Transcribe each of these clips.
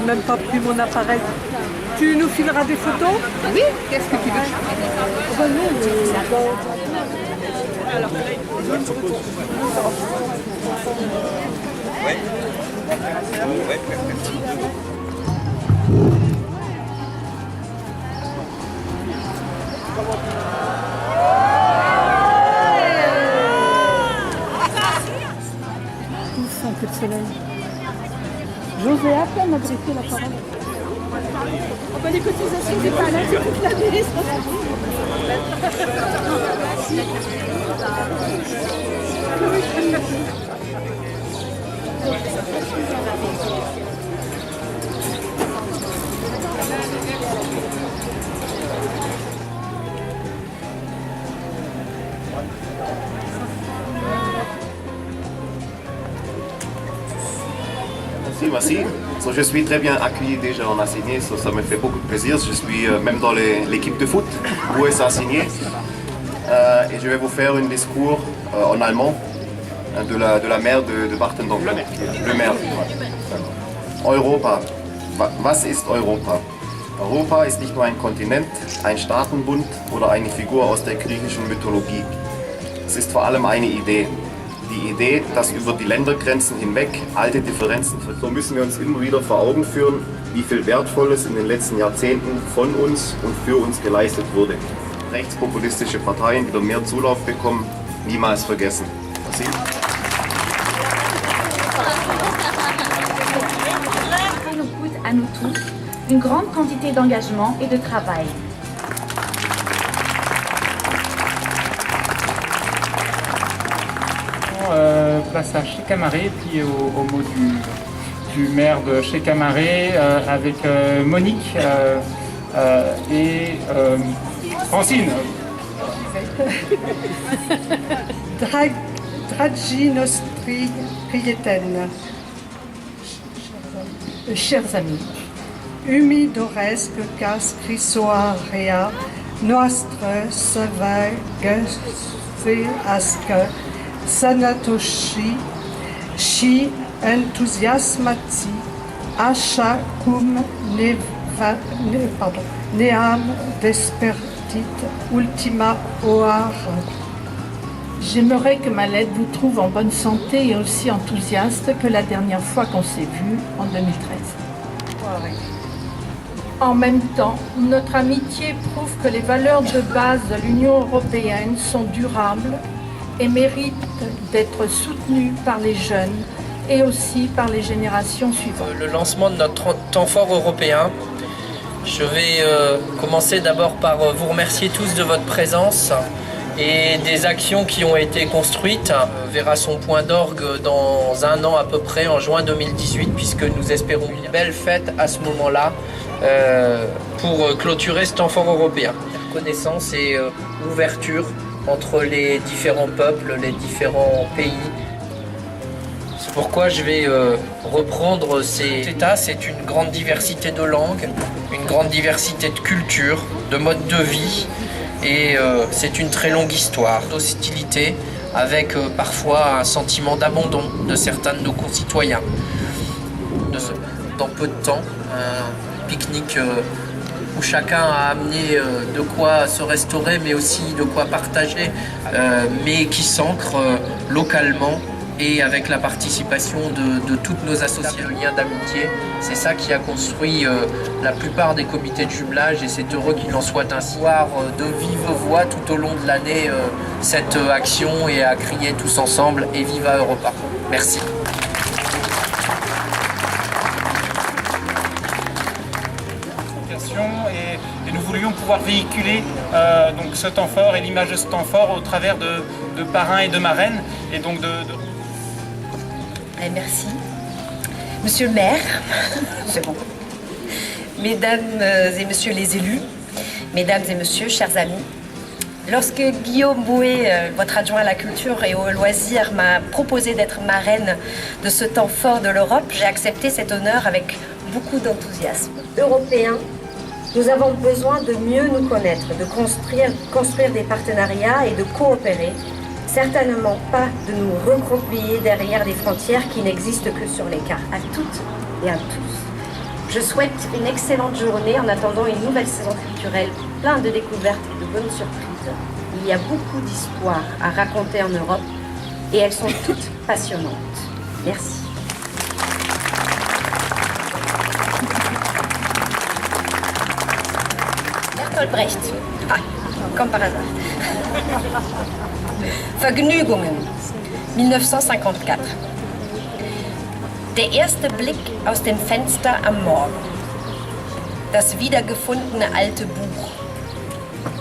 même pas pris mon appareil. Tu nous fileras des photos? Oui, qu'est-ce que tu veux? Un peu de soleil. J'osais à peine adresser la parole. Les cotisations des palais, c'est toute l'année. Merci. So, je suis très bien accueilli déjà en Assigné, ça me fait beaucoup de plaisir. Je suis même dans l'équipe de foot où est Assigné. Et je vais vous faire un discours en allemand de la maire de Bartendorf. Le maire. Europa. Was ist Europa? Europa ist nicht nur ein Kontinent, ein Staatenbund oder eine Figur aus der griechischen Mythologie. Es ist vor allem eine Idee. Die Idee, dass über die Ländergrenzen hinweg alte Differenzen, so müssen wir uns immer wieder vor Augen führen, wie viel Wertvolles in den letzten Jahrzehnten von uns und für uns geleistet wurde. Rechtspopulistische Parteien wieder mehr Zulauf bekommen, niemals vergessen. Merci. Ça nous coûte à nous tous une grande quantité d'engagement et de travail. Place à Chécamaré, puis au mot du maire de Chécamaré avec Monique et Francine. Dragi nostri prieten. Chers amis, Humidores cas crisoarea noastre sevages ască Sanatoshi și entuziasmați așa cum ne-am despertit ultima oară. j'aimerais que ma lettre vous trouve en bonne santé et aussi enthousiaste que la dernière fois qu'on s'est vu en 2013. En même temps, notre amitié prouve que les valeurs de base de l'Union européenne sont durables et méritent d'être soutenues par les jeunes et aussi par les générations suivantes. Le lancement de notre temps fort européen, je vais commencer d'abord par vous remercier tous de votre présence et des actions qui ont été construites. Verra son point d'orgue dans un an à peu près, en juin 2018, puisque nous espérons une belle fête à ce moment-là pour clôturer ce temps fort européen. Connaissance et ouverture entre les différents peuples, les différents pays. C'est pourquoi je vais reprendre ces états. C'est une grande diversité de langues, une grande diversité de cultures, de modes de vie. Et c'est une très longue histoire d'hostilité avec parfois un sentiment d'abandon de certains de nos concitoyens. Dans peu de temps, un pique-nique où chacun a amené de quoi se restaurer mais aussi de quoi partager, mais qui s'ancre localement et avec la participation de toutes nos associations. Le lien d'amitié, c'est ça qui a construit la plupart des comités de jumelage et c'est heureux qu'il en soit ainsi. De vive voix tout au long de l'année cette action et à crier tous ensemble et viva Europa. Merci. Et nous voulions pouvoir véhiculer donc ce temps fort et l'image de ce temps fort au travers de parrains et de marraines et donc Merci. Monsieur le maire, c'est bon. Mesdames et messieurs les élus, mesdames et messieurs, chers amis, lorsque Guillaume Bouet, votre adjoint à la culture et aux loisirs, m'a proposé d'être marraine de ce temps fort de l'Europe, j'ai accepté cet honneur avec beaucoup d'enthousiasme. Européens, nous avons besoin de mieux nous connaître, de construire des partenariats et de coopérer. Certainement pas de nous recroqueviller derrière des frontières qui n'existent que sur les cartes, à toutes et à tous. Je souhaite une excellente journée en attendant une nouvelle saison culturelle pleine de découvertes et de bonnes surprises. Il y a beaucoup d'histoires à raconter en Europe et elles sont toutes passionnantes. Merci. Bertolt Brecht. Ah, comme par hasard. Vergnügungen, 1954. Der erste Blick aus dem Fenster am Morgen. Das wiedergefundene alte Buch.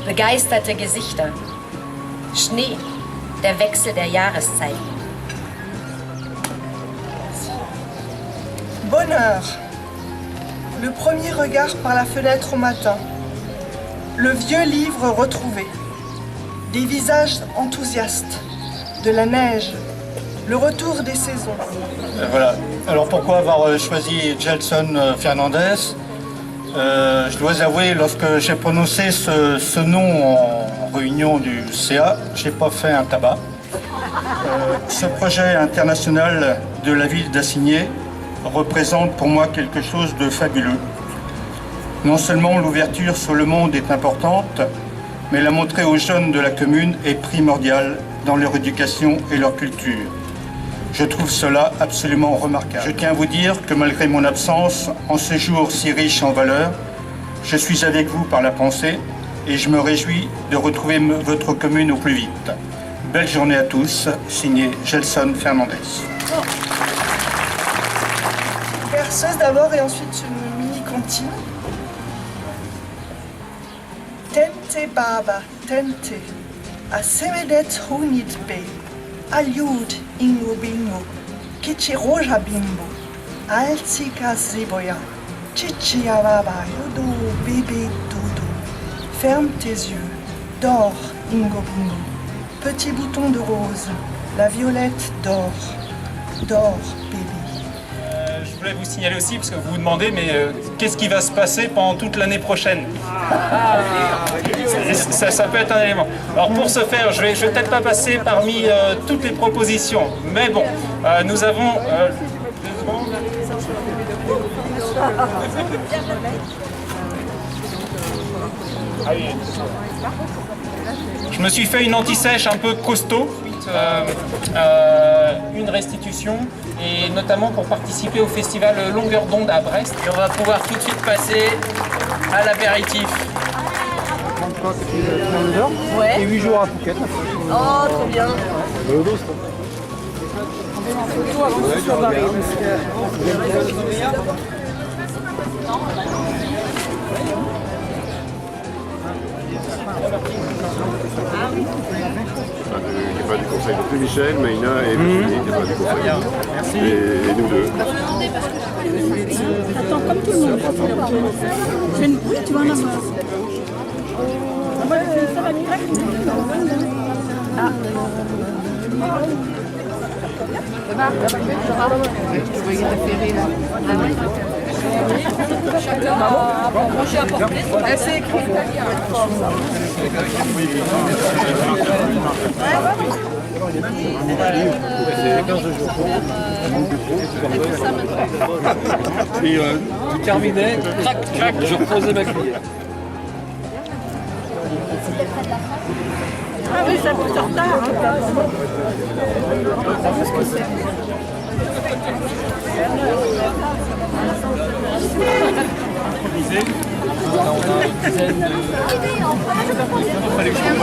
Begeisterte Gesichter. Schnee, der Wechsel der Jahreszeiten. Bonheur. Le premier regard par la fenêtre au matin. Le vieux livre retrouvé. Des visages enthousiastes. De la neige. Le retour des saisons. Voilà. Alors pourquoi avoir choisi Gelson Fernandez? Je dois avouer, lorsque j'ai prononcé ce nom en réunion du CA, j'ai pas fait un tabac. Ce projet international de la ville d'Assigné représente pour moi quelque chose de fabuleux. Non seulement l'ouverture sur le monde est importante, mais la montrer aux jeunes de la commune est primordiale dans leur éducation et leur culture. Je trouve cela absolument remarquable. Je tiens à vous dire que malgré mon absence, en ce jour si riche en valeurs, je suis avec vous par la pensée et je me réjouis de retrouver votre commune au plus vite. Belle journée à tous, signé Gelson Fernandez. Berceuse d'abord et ensuite une mini-comptine. Tente baba, tente, a semedet hunit be, aliud ingo bingo, kichi roja bimbo, altsika ziboya, chichi baba, yodo bébé dodo. Ferme tes yeux, dors ingo bingo, petit bouton de rose, la violette dort, dors bébé. Je voulais vous signaler aussi, parce que vous vous demandez, mais qu'est-ce qui va se passer pendant toute l'année prochaine? Ça peut être un élément. Alors pour ce faire, je vais peut-être pas passer parmi toutes les propositions, mais bon, nous avons... Je me suis fait une anti-sèche un peu costaud, une restitution, et notamment pour participer au festival Longueur d'onde à Brest. Et on va pouvoir tout de suite passer à l'apéritif. Ouais. Et 8 jours à Phuket. Oh, trop bien. Il n'y a pas du conseil. Donc Michel, Maïna et Virginie, il n'y a pas du conseil. Merci. Et nous deux. Attends, comme tout le monde. Oui, tu vas en avoir. Ah. C'est écrit. Et tu terminais, crac, crac, je reposais ma cuillère. Ah oui, ça coûte en retard. Collection,